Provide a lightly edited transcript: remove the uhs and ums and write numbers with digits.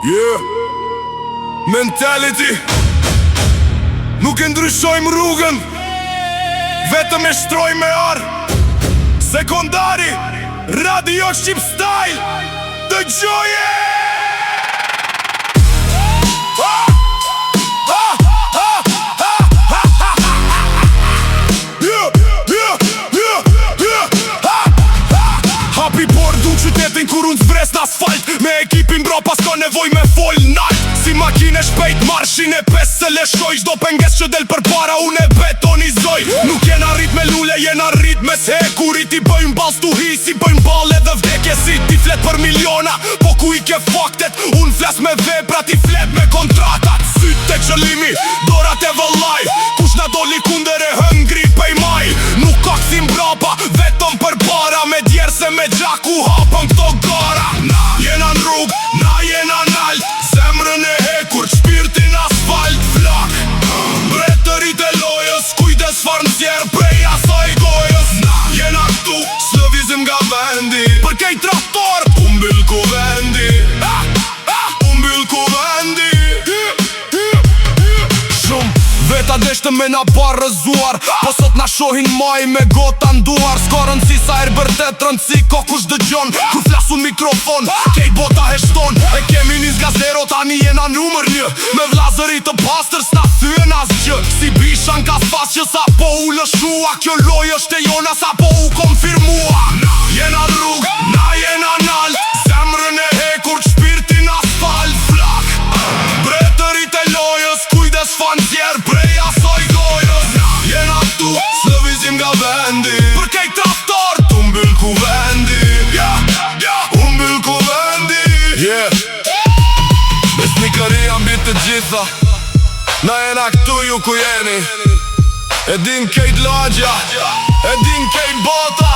Yeah, mentality. Nuk e ndryshojmë rrugën, vetëm e shtrojmë me arë. Sekondari, radio Shqip Style. Dëgjoje! Hapi por du qytetin kur unë zvres në asfalt. Me ekipin bro pas ka nevoj me fol nalt. Si makine shpejt marshin e pes se leshoj. Shdo penges që del për para unë e betonizoj. Nuk jena rrit me lule, jena rrit me sekurit. I bëjmë bal stuhi, si bëjmë bal edhe vdekje. Si ti flet për miliona, po ku i ke faktet. Unë flas me vepra, ti flet me kontratat. Syt e qëllimi, dorat e vëllaj. Kush na doli kunder e hëngri pej maj. Nuk ka kësim brapa, vetëm për para. Me djerë se me gjaku hapën këto gara. Na jena në rrug, na jena nalt. Zemrën e hekur, shpirtin asfalt flak. Bretërit e lojës, kujdes farë nëzjerë prej asaj gojës. Na jena këtu, slëvizim nga vendi. Për kej traktor, umbil ku vendi. Umbil ku vendi. Shumë veta deshte me na barëzuar, po sot na shohin maj me gota nduar. S'ka rëndësi sa er bërtet rëndësi, ko kush dëgjon. Kur flasun mikrofon, kej bota heshton. E kemi nis nga zero, tani jena numër 1. Me vlazërit të pastër s'na thyen asgjë. Si bishan ka spas që sa po u lëshua. Kjo loj është e jona sa po u konfirmua. Na jena rrug, na jena nalt. Zemrën e hekur, shpirtin asfalt flak. Bretërit e lojës, kujdes fan zjerë prej asoj gojës. Na jena tu, slëvizim nga vendi. Për kej traktor, t'umbil ku vendi. Umbil ku vendi. Besnikëria mbi të gjitha. Na jena këtu ju ku jeni. E din kejt lagja, e din kejt bota.